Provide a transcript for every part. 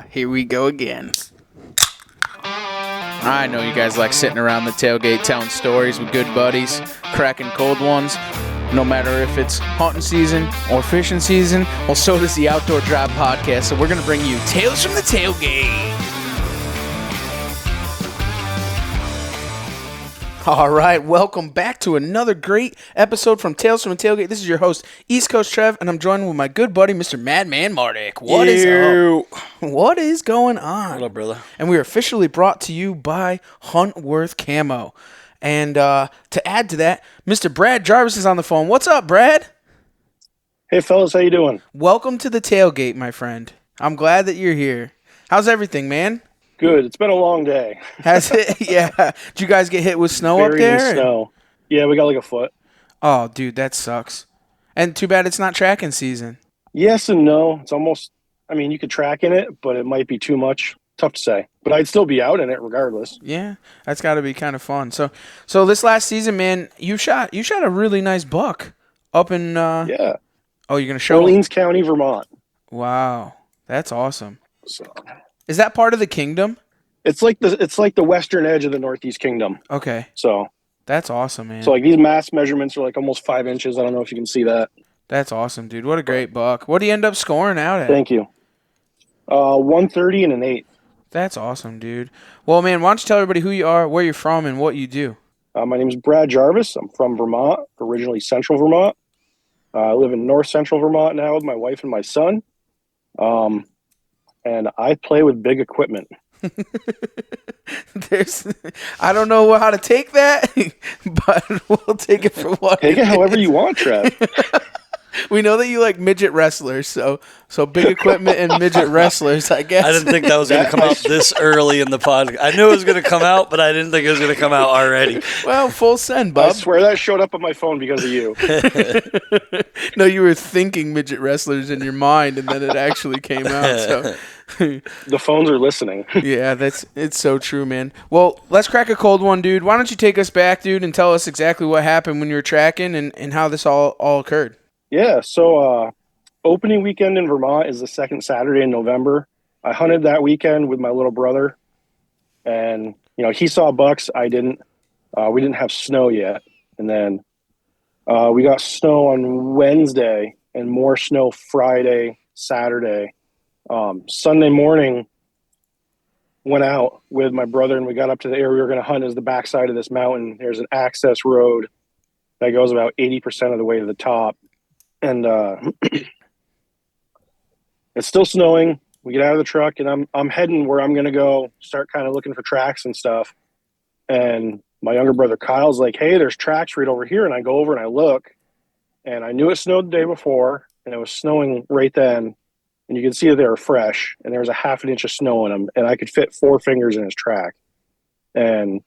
Here we go again. I know you guys like sitting around the tailgate telling stories with good buddies, cracking cold ones. No matter if it's hunting season or fishing season, well, so does the Outdoor Drive podcast. So we're going to bring you Tales from the Tailgate. All right, welcome back to another great episode from Tales from the Tailgate. This is your host, East Coast Trev, and I'm joined with my good buddy, Mr. Madman Mardick. What is up? What is going on? What up, brother? And we are officially brought to you by Huntworth Camo. And to add to that, Mr. Brad Jarvis is on the phone. What's up, Brad? Hey, fellas, how you doing? Welcome to the tailgate, my friend. I'm glad that you're here. How's everything, man? Good. It's been a long day. Has it? Yeah. Did you guys get hit with snow up there? Snow. Yeah, we got like a foot. Oh, dude, that sucks. And too bad it's not tracking season. Yes and no. It's almost, you could track in it, but it might be too much. Tough to say. But I'd still be out in it regardless. Yeah, that's got to be kind of fun. So this last season, man, you shot a really nice buck up in Yeah. Oh, you're gonna show Orleans County, Vermont. Wow, that's awesome. So is that part of the kingdom? it's like the western edge of the Northeast Kingdom. Okay. So that's awesome, man. So like these mass measurements are like almost 5 inches. I don't know if you can see that. That's awesome, dude. What a great buck. What do you end up scoring out at? Thank you. 130 and an 8. That's awesome, dude. Well, man, why don't you tell everybody who you are, where you're from, and what you do? My name is Brad Jarvis. I'm from Vermont, originally Central Vermont. I live in North Central Vermont now with my wife and my son. And I play with big equipment. I don't know how to take that, but we'll take it for what. Take it however you want, Trev. We know that you like midget wrestlers, so big equipment and midget wrestlers, I guess. I didn't think that was going to come out this early in the podcast. I knew it was going to come out, but I didn't think it was going to come out already. Well, full send, bub. I swear that showed up on my phone because of you. No, you were thinking midget wrestlers in your mind, and then it actually came out. So the phones are listening. Yeah, it's so true, man. Well, let's crack a cold one, dude. Why don't you take us back, dude, and tell us exactly what happened when you were tracking and how this all occurred? Yeah, so opening weekend in Vermont is the second Saturday in November. I hunted that weekend with my little brother, and he saw bucks. I didn't. We didn't have snow yet, and then we got snow on Wednesday and more snow Friday, Saturday. Sunday morning, went out with my brother, and we got up to the area we were going to hunt. Is the backside of this mountain. There's an access road that goes about 80% of the way to the top. And it's still snowing. We get out of the truck, and I'm heading where I'm going to go start kind of looking for tracks and stuff. And my younger brother Kyle's like, hey, there's tracks right over here. And I go over and I look, and I knew it snowed the day before, and it was snowing right then. And you can see that they were fresh, and there was a half an inch of snow in them, and I could fit 4 fingers in his track. And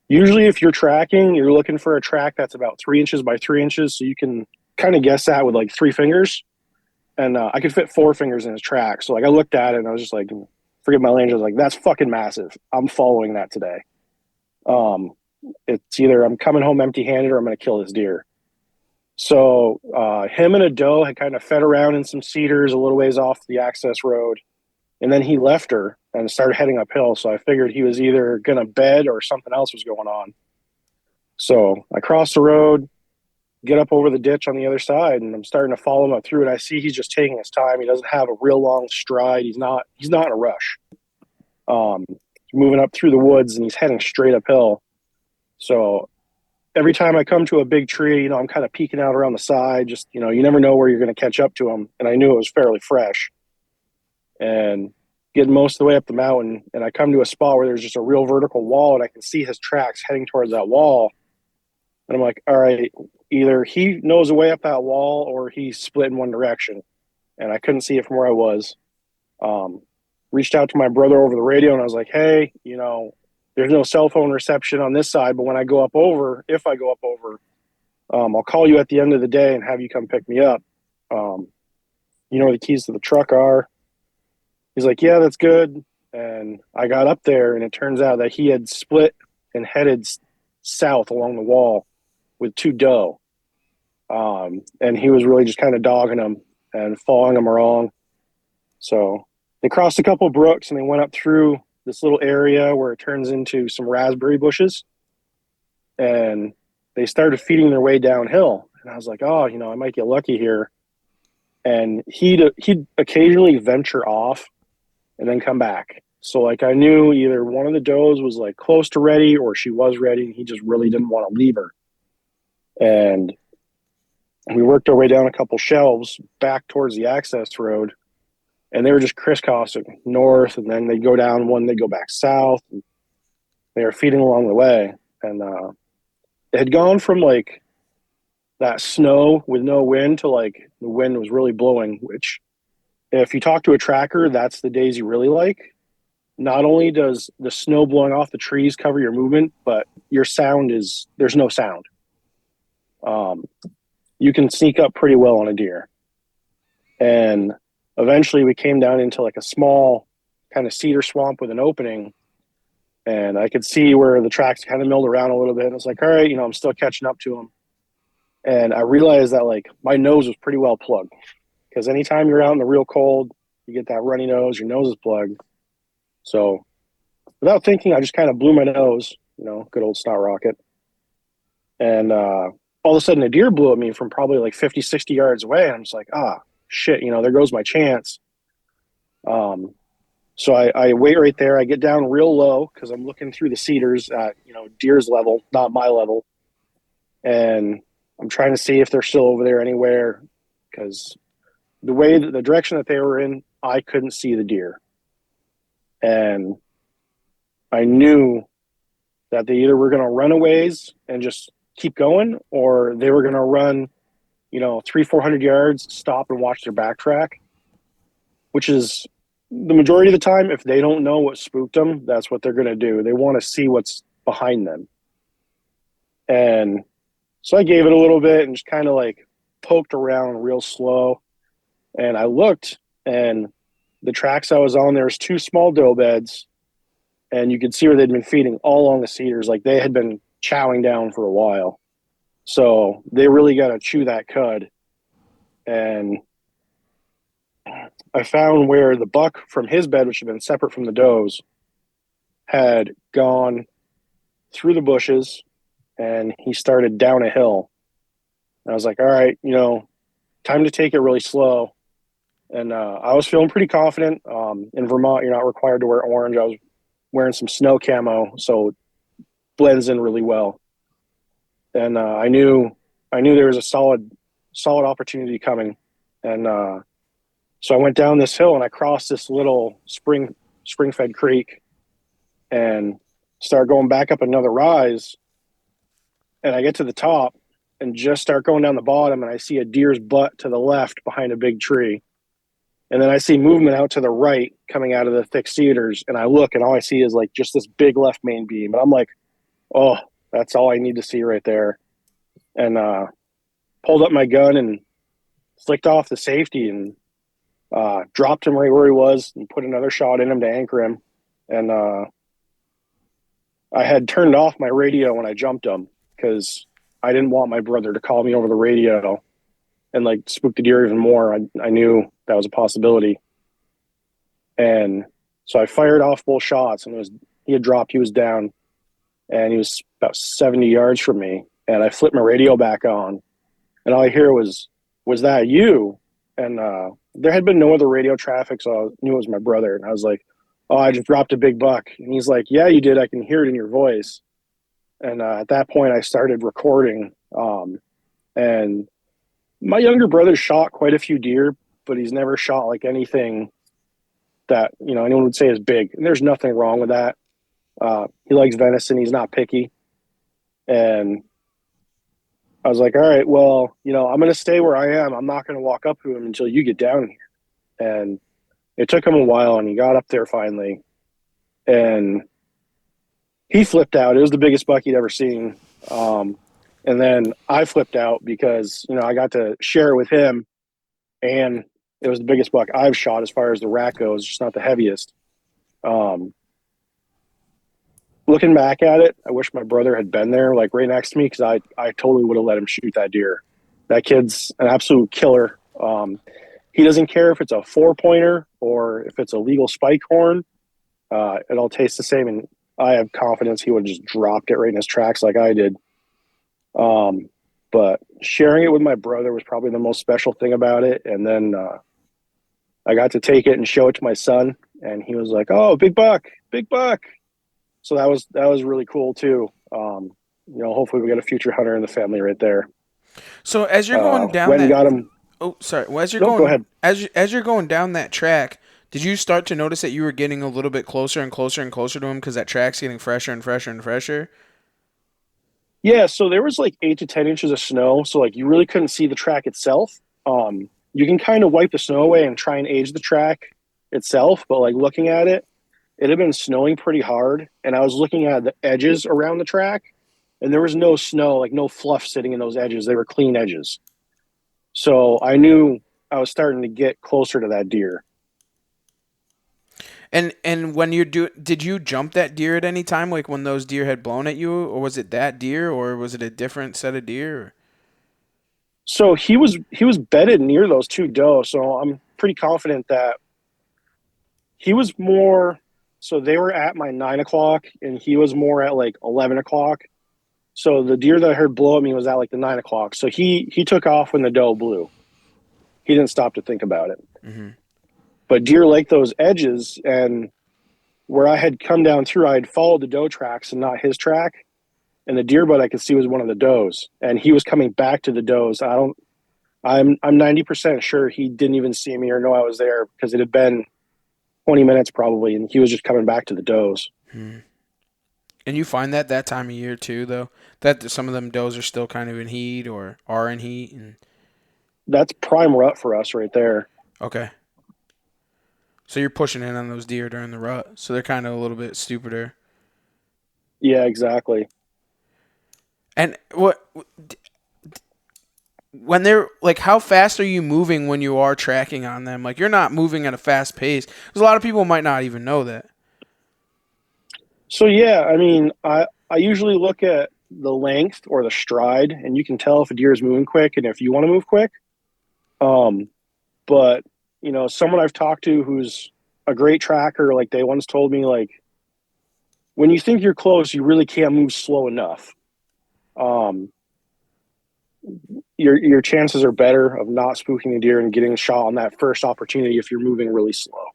usually if you're tracking, you're looking for a track that's about 3 inches by 3 inches, so you can kind of guess that with like 3 fingers. And I could fit 4 fingers in his track. So like I looked at it and I was just like, forget my language. I was like, that's fucking massive. I'm following that today. It's either I'm coming home empty handed or I'm going to kill this deer. So him and a doe had kind of fed around in some cedars a little ways off the access road. And then he left her and started heading uphill. So I figured he was either going to bed or something else was going on. So I crossed the road, get up over the ditch on the other side, and I'm starting to follow him up through it. I see he's just taking his time. He doesn't have a real long stride. He's not in a rush. Moving up through the woods, and he's heading straight uphill. So every time I come to a big tree, I'm kind of peeking out around the side. Just, you never know where you're going to catch up to him. And I knew it was fairly fresh. And getting most of the way up the mountain, and I come to a spot where there's just a real vertical wall, and I can see his tracks heading towards that wall. And I'm like, all right, either he knows a way up that wall or he's split in one direction. And I couldn't see it from where I was. Reached out to my brother over the radio, and I was like, hey, there's no cell phone reception on this side, but when I go up over, if I go up over, I'll call you at the end of the day and have you come pick me up. You know where the keys to the truck are? He's like, yeah, that's good. And I got up there, and it turns out that he had split and headed south along the wall with 2 doe. And he was really just kind of dogging them and following them along. So They crossed a couple brooks and they went up through this little area where it turns into some raspberry bushes. And they started feeding their way downhill. And I was like, oh, I might get lucky here. And he'd occasionally venture off and then come back. So like I knew either one of the does was like close to ready or she was ready and he just really didn't want to leave her. And we worked our way down a couple shelves back towards the access road, and they were just crisscrossing north, and then they'd go down one, they'd go back south. And they were feeding along the way. And it had gone from like that snow with no wind to like the wind was really blowing, which if you talk to a tracker, that's the days you really like. Not only does the snow blowing off the trees cover your movement, but your sound there's no sound. You can sneak up pretty well on a deer. And eventually we came down into like a small kind of cedar swamp with an opening, and I could see where the tracks kind of milled around a little bit. And I was like, all right, I'm still catching up to them. And I realized that like my nose was pretty well plugged, because anytime you're out in the real cold, you get that runny nose, your nose is plugged. So without thinking, I just kind of blew my nose, good old snot rocket. And all of a sudden a deer blew at me from probably like 50, 60 yards away. And I'm just like, shit, there goes my chance. So I wait right there. I get down real low because I'm looking through the cedars at, deer's level, not my level. And I'm trying to see if they're still over there anywhere, because the direction that they were in, I couldn't see the deer. And I knew that they either were going to run a ways and just keep going, or they were going to run, 300-400 yards, stop and watch their backtrack, which is the majority of the time. If they don't know what spooked them, that's what they're going to do. They want to see what's behind them. And so I gave it a little bit and just kind of like poked around real slow. And I looked, and the tracks I was on, there was 2 small doe beds, and you could see where they'd been feeding all along the cedars. Like they had been chowing down for a while. So they really got to chew that cud. And I found where the buck from his bed, which had been separate from the does, had gone through the bushes, and he started down a hill. And I was like, all right, time to take it really slow. And I was feeling pretty confident. In Vermont, you're not required to wear orange. I was wearing some snow camo, so it blends in really well. And I knew there was a solid opportunity coming. And so I went down this hill and I crossed this little spring-fed creek and started going back up another rise. And I get to the top and just start going down the bottom, and I see a deer's butt to the left behind a big tree. And then I see movement out to the right coming out of the thick cedars, and I look, and all I see is like just this big left main beam. And I'm like, oh, that's all I need to see right there. And pulled up my gun and flicked off the safety and dropped him right where he was and put another shot in him to anchor him. And I had turned off my radio when I jumped him, because I didn't want my brother to call me over the radio and like spook the deer even more. I knew that was a possibility. And so I fired off both shots, and he had dropped, he was down, and he was about 70 yards from me. And I flipped my radio back on, and all I hear was that you? And there had been no other radio traffic, so I knew it was my brother. And I was like, oh, I just dropped a big buck. And he's like, yeah, you did. I can hear it in your voice. And at that point I started recording. And my younger brother shot quite a few deer, but he's never shot like anything that, anyone would say is big. And there's nothing wrong with that. He likes venison. He's not picky. And I was like, all right, well, I'm going to stay where I am. I'm not going to walk up to him until you get down here. And it took him a while, and he got up there finally. And he flipped out. It was the biggest buck he'd ever seen. And then I flipped out because, I got to share it with him, and it was the biggest buck I've shot as far as the rack goes, just not the heaviest. Looking back at it, I wish my brother had been there, like right next to me, because I totally would have let him shoot that deer. That kid's an absolute killer. He doesn't care if it's a 4-pointer or if it's a legal spike horn. It all tastes the same, and I have confidence he would have just dropped it right in his tracks like I did. But sharing it with my brother was probably the most special thing about it. And then I got to take it and show it to my son, and he was like, "Oh, big buck, big buck!" So that was really cool too. Hopefully we get a future hunter in the family right there. So as you're going down went that, and got him. oh, sorry. Well, as you're No, going, go ahead. as you're going down that track, did you start to notice that you were getting a little bit closer and closer and closer to him because that track's getting fresher and fresher and fresher? Yeah, so there was like 8 to 10 inches of snow, so like you really couldn't see the track itself. You can kind of wipe the snow away and try and age the track itself, but like looking at it, it had been snowing pretty hard, and I was looking at the edges around the track, and there was no snow, like no fluff sitting in those edges. They were clean edges. So I knew I was starting to get closer to that deer. And when did you jump that deer at any time, like when those deer had blown at you, or was it that deer, or was it a different set of deer? Or? So he was bedded near those 2 doe, so I'm pretty confident that he was more. So they were at my 9 o'clock, and he was more at like 11 o'clock. So the deer that I heard blow at me was at like the 9 o'clock. So he took off when the doe blew. He didn't stop to think about it. Mm-hmm. But deer like those edges, and where I had come down through, I had followed the doe tracks and not his track. And the deer butt I could see was one of the does, and he was coming back to the does. I'm 90% sure he didn't even see me or know I was there because it had been 20 minutes probably, and he was just coming back to the does. Hmm. And you find that time of year too, though, that some of them does are still kind of in heat or are in heat, and that's prime rut for us right there. Okay. So you're pushing in on those deer during the rut, so they're kind of a little bit stupider. Yeah, exactly. And when they're like, how fast are you moving when you are tracking on them? Like, you're not moving at a fast pace, because a lot of people might not even know that. So yeah, I mean, I usually look at the length or the stride, and you can tell if a deer is moving quick and if you want to move quick. But someone I've talked to who's a great tracker, like they once told me, like, when you think you're close, you really can't move slow enough. Your chances are better of not spooking a deer and getting a shot on that first opportunity if you're moving really slow.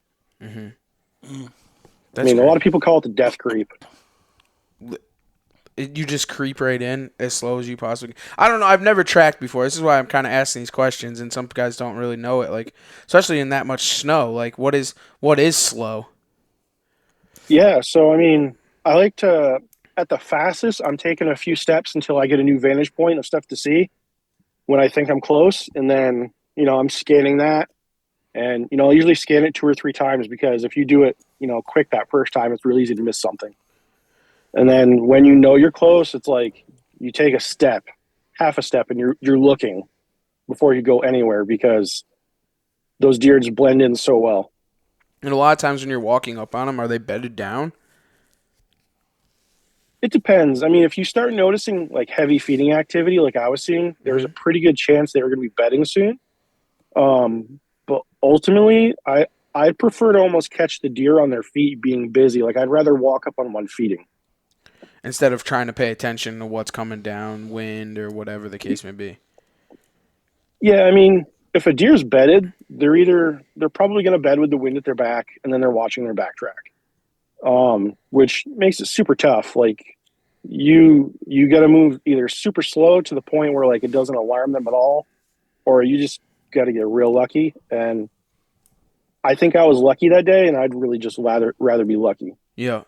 Mm-hmm. I mean, a lot of people call it the death creep. You just creep right in as slow as you possibly can. I don't know. I've never tracked before. This is why I'm kind of asking these questions, and some guys don't really know it. Like, especially in that much snow. Like, what is slow? Yeah. So, I mean, I like to, at the fastest, I'm taking a few steps until I get a new vantage point of stuff to see when I think I'm close. And then, I'm scanning that. And, I usually scan it 2 or 3 times, because if you do it, quick that first time, it's really easy to miss something. And then when you're close, it's like you take a step, half a step, and you're looking before you go anywhere, because those deer just blend in so well. And a lot of times when you're walking up on them, are they bedded down? It depends. I mean, if you start noticing like heavy feeding activity, like I was seeing, there's a pretty good chance they were going to be bedding soon. But ultimately, I'd prefer to almost catch the deer on their feet being busy. Like, I'd rather walk up on one feeding, instead of trying to pay attention to what's coming down, wind, or whatever the case may be. Yeah, I mean, if a deer's bedded, they're probably going to bed with the wind at their back, and then they're watching their backtrack, which makes it super tough. Like, you got to move either super slow to the point where like it doesn't alarm them at all, or you just got to get real lucky. And I think I was lucky that day, and I'd really just rather be lucky. Yeah.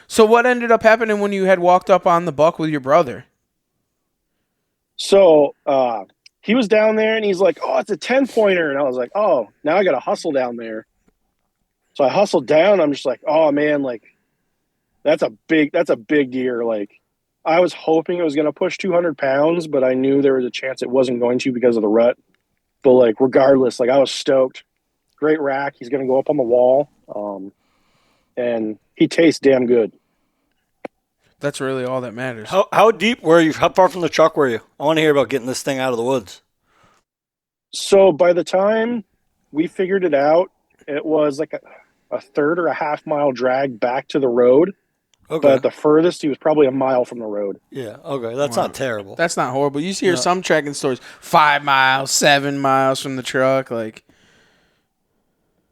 So what ended up happening when you had walked up on the buck with your brother? So he was down there, and he's like, "Oh, it's a 10-pointer," and I was like, "Oh, now I got to hustle down there." So I hustled down. I'm just like, "Oh man, like that's a big deer." Like, I was hoping it was going to push 200 pounds, but I knew there was a chance it wasn't going to because of the rut. But like, regardless, like I was stoked. Great rack. He's going to go up on the wall. And he tastes damn good. That's really all that matters. How deep were you? How far from the truck were you? I want to hear about getting this thing out of the woods. So by the time we figured it out, it was like a third or a half mile drag back to the road. Okay. But at the furthest, he was probably a mile from the road. Yeah. Okay. That's not terrible. That's not horrible. You hear some trekking stories 5 miles, 7 miles from the truck. Like,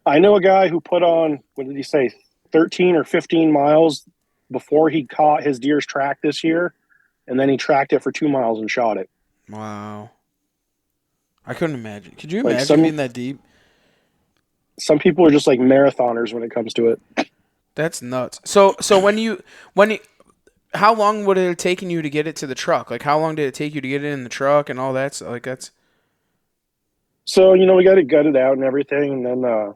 I know a guy who put on, what did he say, 13 or 15 miles before he caught his deer's track this year. And then he tracked it for 2 miles and shot it. wow. I couldn't imagine. Could you Like imagine being that deep? Some people are just like marathoners when it comes to it. That's nuts. So when you how long would it have taken you to get it to the truck? Like, how long did it take you to get it in the truck and all that? So, like, that's. So, we got it gutted out and everything. And then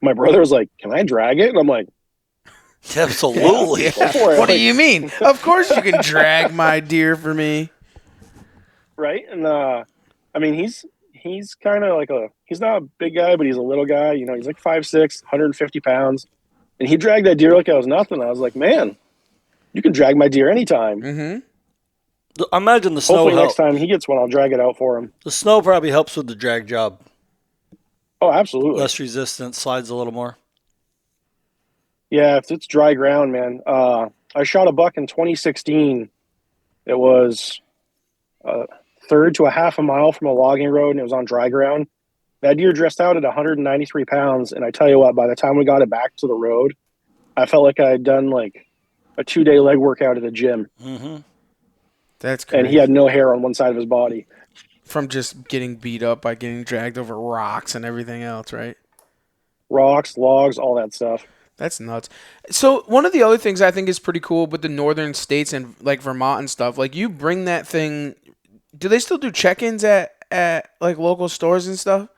my brother was like, "Can I drag it?" And I'm like, Absolutely. "Yeah, go for it." What do you mean? Of course you can drag my deer for me. Right? And I mean, he's kind of like he's not a big guy, but he's a little guy. He's like 5'6", 150 pounds. And he dragged that deer like it was nothing. I was like, "Man, you can drag my deer anytime." Mm-hmm. I imagine the snow Hopefully helps. next time he gets one, I'll drag it out for him. The snow probably helps with the drag job. Oh, absolutely. Less resistance, slides a little more. Yeah, if it's dry ground, man. I shot a buck in 2016. It was a third to a half a mile from a logging road, and it was on dry ground. That deer dressed out at 193 pounds, and I tell you what, by the time we got it back to the road, I felt like I had done like a 2-day leg workout at the gym. Mm-hmm. That's crazy. And he had no hair on one side of his body. From just getting beat up by getting dragged over rocks and everything else, right? Rocks, logs, all that stuff. That's nuts. So one of the other things I think is pretty cool with the northern states and like Vermont and stuff, like you bring that thing. Do they still do check-ins at like local stores and stuff?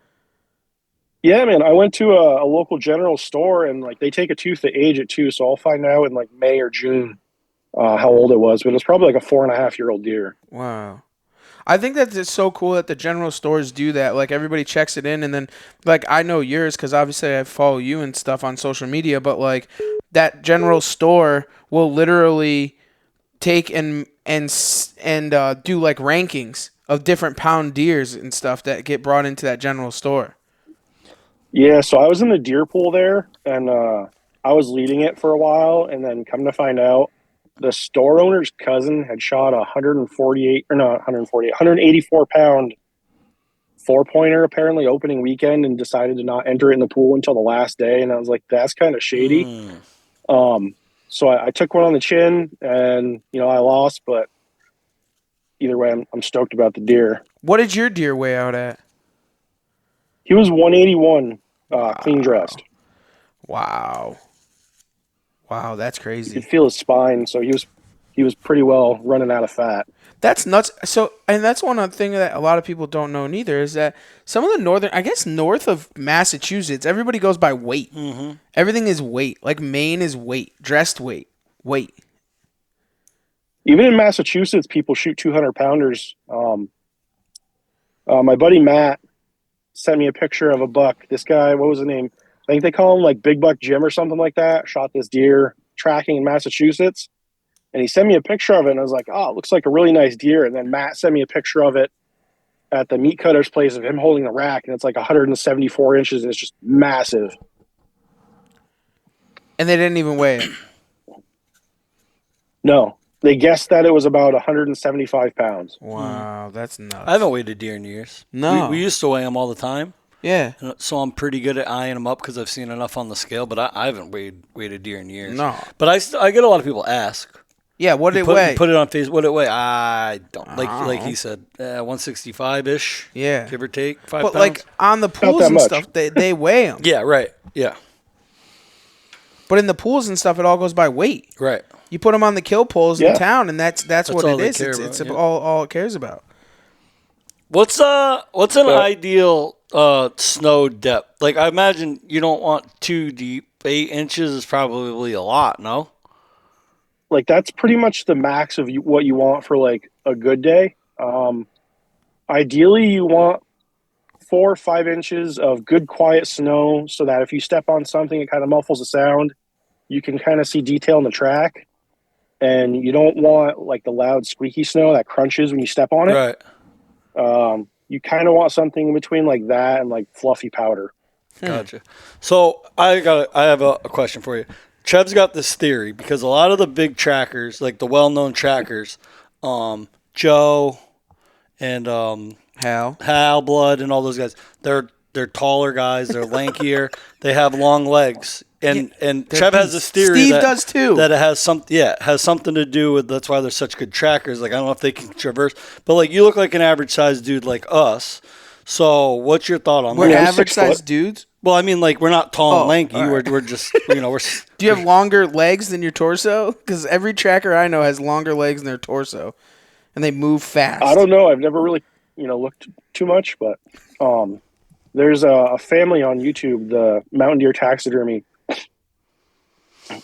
Yeah, man. I went to a local general store, and like they take a tooth to age it too. So I'll find out in like May or June how old it was. But it's probably like a 4.5-year-old deer. Wow. I think that it's so cool that the general stores do that. Like, everybody checks it in, and then, like, I know yours because obviously I follow you and stuff on social media, but, like, that general store will literally take and do, like, rankings of different pound deers and stuff that get brought into that general store. Yeah, so I was in the deer pool there, and I was leading it for a while, and then come to find out, the store owner's cousin had shot a 184 pound 4-pointer apparently opening weekend and decided to not enter it in the pool until the last day. And I was like, that's kind of shady. So I took one on the chin, and I lost, but either way, I'm stoked about the deer. What did your deer weigh out at? He was 181, clean dressed. Wow, that's crazy. You could feel his spine, so he was pretty well running out of fat. That's nuts. So, and that's one other thing that a lot of people don't know neither is that some of the northern, I guess north of Massachusetts, everybody goes by weight. Mm-hmm. Everything is weight. Like Maine is weight, dressed weight. Even in Massachusetts, people shoot 200-pounders. My buddy Matt sent me a picture of a buck. This guy, what was his name? I think they call him like Big Buck Jim or something like that. Shot this deer tracking in Massachusetts. And he sent me a picture of it, and I was like, oh, it looks like a really nice deer. And then Matt sent me a picture of it at the meat cutter's place of him holding the rack, and it's like 174 inches, and it's just massive. And they didn't even weigh it? No. They guessed that it was about 175 pounds. Wow, that's nuts. I haven't weighed a deer in years. No. We used to weigh them all the time. Yeah. So I'm pretty good at eyeing them up because I've seen enough on the scale, but I haven't weighed a deer in years. No. But I get a lot of people ask. Yeah, what did it weigh? Put it on Facebook. What did it weigh? I don't. Like he said, 165-ish. Yeah. Give or take 5 but pounds. like on the pools and stuff, they weigh them. Yeah, right. Yeah. But in the pools and stuff, it all goes by weight. Right. You put them on the kill poles in town, and that's what all it they is. care It's about, all it cares about. What's an ideal snow depth? Like I imagine you don't want too deep. 8 inches is probably a lot. No. Like that's pretty much the max of what you want for like a good day. Ideally, you want 4 or 5 inches of good quiet snow so that if you step on something, it kind of muffles the sound. You can kind of see detail in the track, and you don't want like the loud squeaky snow that crunches when you step on it. Right. you kind of want something in between like that and like fluffy powder. Gotcha. So I have a question for you. Trev's got this theory because a lot of the big trackers, like the well-known trackers, Joe and Hal Blood and all those guys, they're taller guys, they're lankier, they have long legs. And Trev has this theory Steve does too. That it has something to do with, that's why they're such good trackers. Like I don't know if they can traverse, but like you look like an average sized dude like us. So what's your thought on that? We're average sized dudes? Well, I mean, like, we're not tall and lanky. Right. We're just, we're... Do you have longer legs than your torso? Because every tracker I know has longer legs than their torso. And they move fast. I don't know. I've never really, looked too much. But there's a family on YouTube, the Mountain Deer Taxidermy.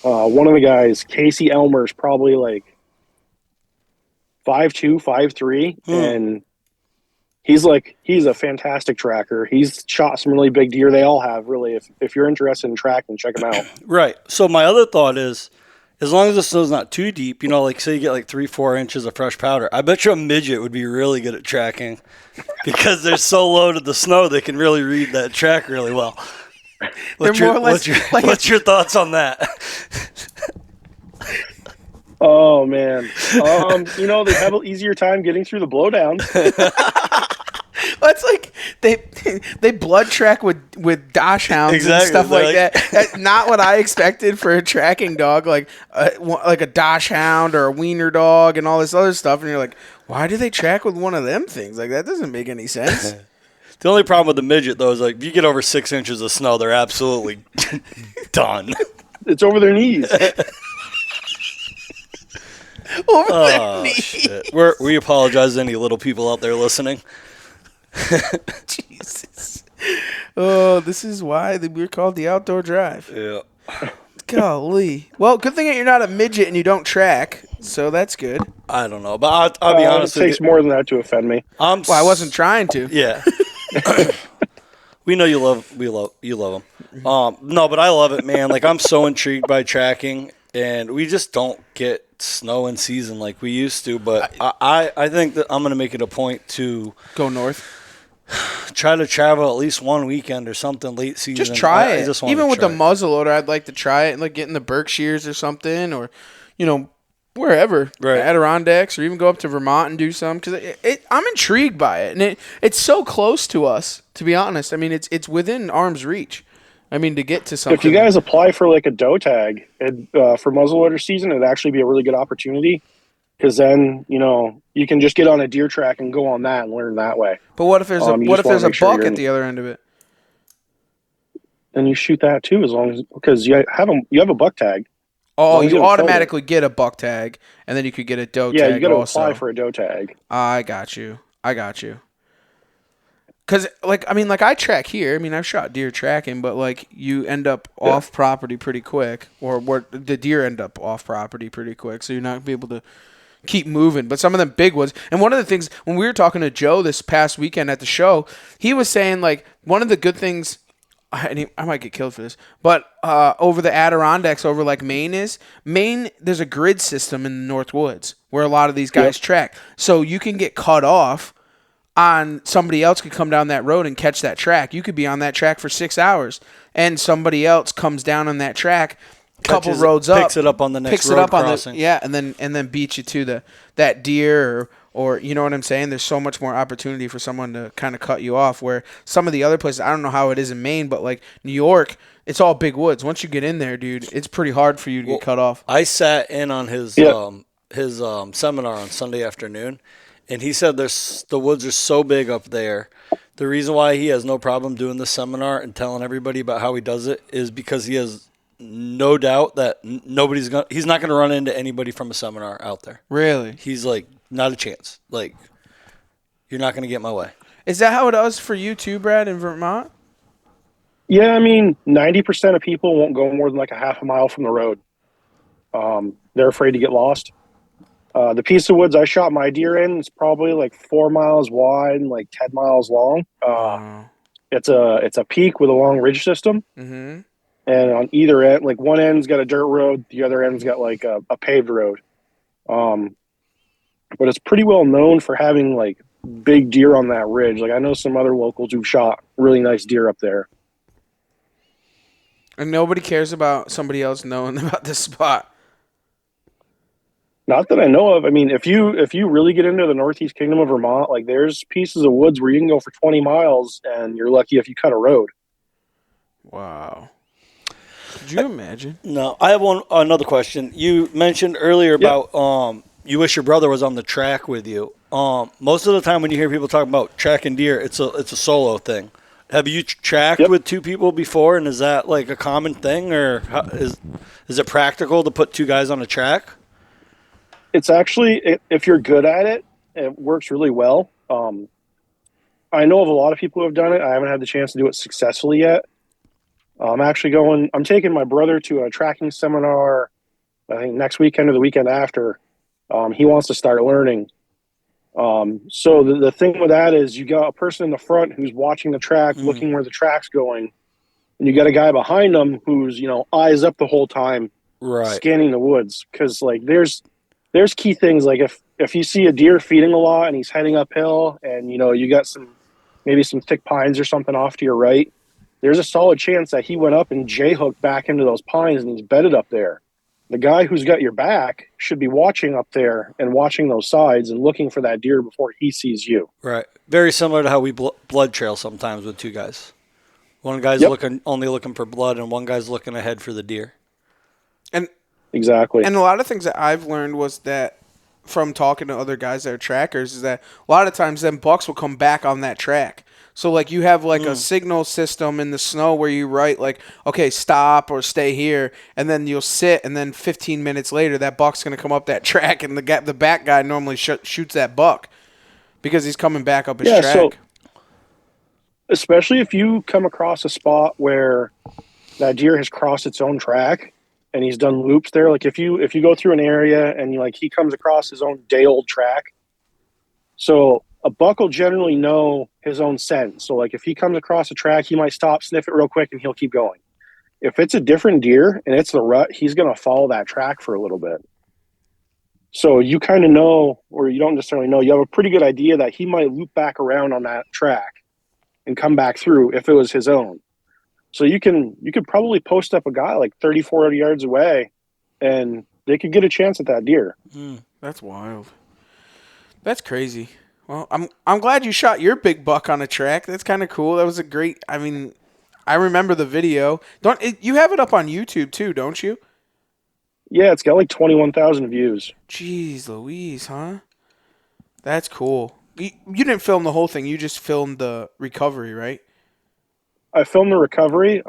One of the guys, Casey Elmer's probably like 5'2", 5'3", and... He's a fantastic tracker. He's shot some really big deer. They all have, really. If you're interested in tracking, check him out. Right. So my other thought is, as long as the snow's not too deep, like say you get like 3-4 inches of fresh powder, I bet you a midget would be really good at tracking because they're so low to the snow they can really read that track really well. What's your thoughts on that? Oh man, they have an easier time getting through the blowdowns. Well, it's like they blood track with dash hounds and stuff like that. That's not what I expected for a tracking dog, like a dash hound or a wiener dog and all this other stuff. And you're like, why do they track with one of them things? Like that doesn't make any sense. The only problem with the midget though is like if you get over 6 inches of snow, they're absolutely done. It's over their knees. Shit. We apologize to any little people out there listening. Jesus. Oh, this is why we're called the Outdoor Drive. Yeah. Golly. Well, good thing that you're not a midget and you don't track, so that's good. I don't know, but I'll be honest. It takes more than that to offend me. I wasn't trying to. Yeah. We know you love them. No, but I love it, man. Like I'm so intrigued by tracking, and we just don't get snow in season like we used to. But I think that I'm going to make it a point to go north. Try to travel at least one weekend or something late season. Just try it. Even with the muzzleloader, I'd like to try it and like get in the Berkshires or something, or wherever, right. Adirondacks, or even go up to Vermont and do some. Because I'm intrigued by it, and it's so close to us. To be honest, I mean it's within arm's reach. I mean to get to something. If you guys apply for like a doe tag for muzzleloader season, it'd actually be a really good opportunity. Because then you can just get on a deer track and go on that and learn that way. But what if there's a buck at the other end of it? Then you shoot that too, because you have a buck tag. Oh, you automatically get a buck tag, and then you could get a doe tag. Yeah, you got to apply for a doe tag. I got you. Because I track here. I mean, I've shot deer tracking, but like you end up off property pretty quick, or the deer end up off property pretty quick, so you're not gonna be able to keep moving. But some of them big woods, and one of the things when we were talking to Joe this past weekend at the show, he was saying like one of the good things. I might get killed for this, but over the Adirondacks, over like Maine, there's a grid system in the North Woods where a lot of these guys track, so you can get cut off. Somebody else could come down that road and catch that track. You could be on that track for 6 hours, and somebody else comes down on that track, couple roads up, picks it up on the next road crossing. And then beat you to that deer or you know what I'm saying. There's so much more opportunity for someone to kind of cut you off. Where some of the other places, I don't know how it is in Maine, but like New York, it's all big woods. Once you get in there, dude, it's pretty hard for you to get cut off. I sat in on his seminar on Sunday afternoon. And he said the woods are so big up there. The reason why he has no problem doing the seminar and telling everybody about how he does it is because he has no doubt that he's not going to run into anybody from a seminar out there. Really? He's like, not a chance. Like, you're not going to get my way. Is that how it is for you too, Brad, in Vermont? Yeah, I mean, 90% of people won't go more than like a half a mile from the road. They're afraid to get lost. The piece of woods I shot my deer in is probably like 4 miles wide and like 10 miles long. It's a peak with a long ridge system. Mm-hmm. And on either end, like one end's got a dirt road, the other end's got like a paved road. But it's pretty well known for having like big deer on that ridge. Like I know some other locals who've shot really nice deer up there. And nobody cares about somebody else knowing about this spot. Not that I know of. I mean, if you really get into the Northeast Kingdom of Vermont, like there's pieces of woods where you can go for 20 miles and you're lucky if you cut a road. Wow. Could you imagine? No, I have another question. You mentioned earlier about you wish your brother was on the track with you. Most of the time when you hear people talking about tracking deer, it's a solo thing. Have you tracked with two people before, and is that like a common thing, or is it practical to put two guys on a track? It's actually, if you're good at it, it works really well. I know of a lot of people who have done it. I haven't had the chance to do it successfully yet. I'm taking my brother to a tracking seminar, I think next weekend or the weekend after. He wants to start learning. So the thing with that is you got a person in the front who's watching the track, looking where the track's going. And you got a guy behind them who's, eyes up the whole time, scanning the woods. Cause like there's key things. Like if you see a deer feeding a lot and he's heading uphill and, you got maybe some thick pines or something off to your right, there's a solid chance that he went up and J-hooked back into those pines and he's bedded up there. The guy who's got your back should be watching up there and watching those sides and looking for that deer before he sees you. Right. Very similar to how we blood trail sometimes with two guys. One guy's only looking for blood and one guy's looking ahead for the deer. And exactly. And a lot of things that I've learned was that from talking to other guys that are trackers is that a lot of times them bucks will come back on that track. So, like, you have, like, a signal system in the snow where you write, like, okay, stop or stay here, and then you'll sit, and then 15 minutes later, that buck's going to come up that track, and the back guy normally shoots that buck because he's coming back up his track. So, especially if you come across a spot where that deer has crossed its own track and he's done loops there, like, if you go through an area and, like, he comes across his own day-old track, so a buck will generally know his own scent. So, like, if he comes across a track, he might stop, sniff it real quick, and he'll keep going. If it's a different deer and it's the rut, he's going to follow that track for a little bit. So you kind of know, or you don't necessarily know, you have a pretty good idea that he might loop back around on that track and come back through if it was his own. So you could probably post up a guy like 30, 40 yards away, and they could get a chance at that deer. That's wild. That's crazy. Well, I'm glad you shot your big buck on a track. That's kind of cool. That was a great. I mean, I remember the video. You have it up on YouTube too, don't you? Yeah, it's got like 21,000 views. Jeez Louise, huh? That's cool. You didn't film the whole thing. You just filmed the recovery, right? I filmed the recovery.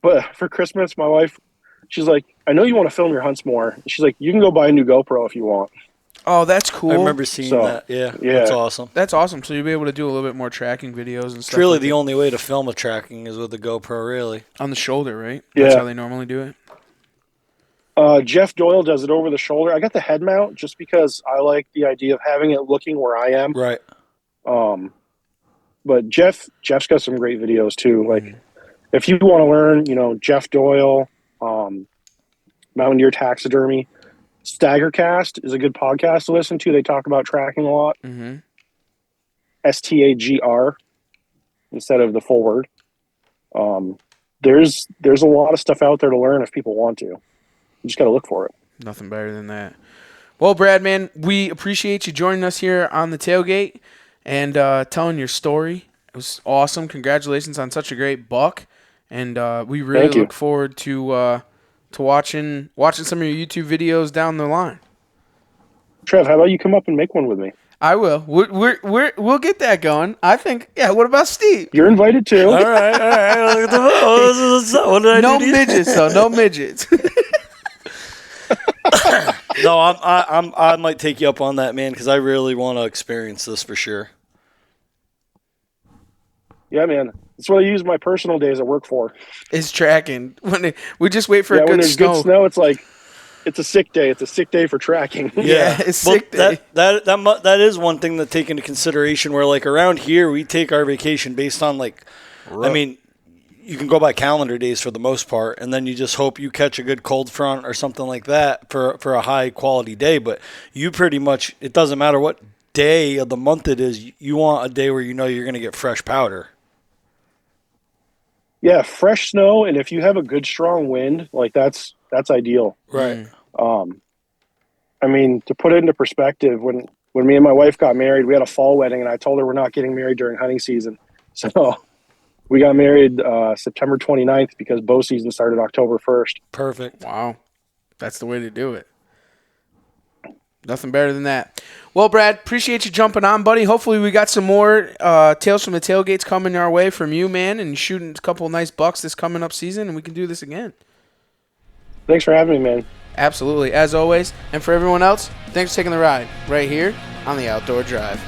But for Christmas, my wife, she's like, "I know you want to film your hunts more." She's like, "You can go buy a new GoPro if you want." Oh, that's cool. I remember seeing that. Yeah, that's awesome. That's awesome. So you'll be able to do a little bit more tracking videos and stuff. It's really the only way to film a tracking is with the GoPro, really. On the shoulder, right? Yeah. That's how they normally do it. Jeff Doyle does it over the shoulder. I got the head mount just because I like the idea of having it looking where I am. Right. But Jeff's got some great videos too. Like, if you want to learn, Jeff Doyle, Mountain Deer Taxidermy, Staggercast is a good podcast to listen to. They talk about tracking a lot. Mm-hmm. STAGR instead of the full word. There's a lot of stuff out there to learn if people want to. You just got to look for it. Nothing better than that. Well, Brad, man, we appreciate you joining us here on the Tailgate and telling your story. It was awesome. Congratulations on such a great buck. And we really look forward to watching some of your YouTube videos down the line. Trev, how about you come up and make one with me? I will. We'll get that going. I think. Yeah. What about Steve? You're invited too. All right. What did I do? No midgets, though. No midgets. No, I might take you up on that, man, because I really want to experience this for sure. Yeah, man. That's what I use my personal days at work for. Is tracking. We just wait for a good when there's snow. Good snow, it's like it's a sick day. It's a sick day for tracking. Yeah, it's sick day. That is one thing to take into consideration. Where like around here, we take our vacation based on like, I mean, you can go by calendar days for the most part, and then you just hope you catch a good cold front or something like that for a high quality day. But you pretty much, it doesn't matter what day of the month it is, you want a day where you know you're going to get fresh powder. Yeah, fresh snow, and if you have a good strong wind, like that's ideal. Right. I mean, to put it into perspective, when me and my wife got married, we had a fall wedding, and I told her we're not getting married during hunting season. So we got married September 29th because bow season started October 1st. Perfect. Wow. That's the way to do it. Nothing better than that. Well, Brad, appreciate you jumping on, buddy. Hopefully we got some more Tales from the Tailgates coming our way from you, man, and shooting a couple of nice bucks this coming up season, and we can do this again. Thanks for having me, man. Absolutely, as always. And for everyone else, thanks for taking the ride right here on the Outdoor Drive.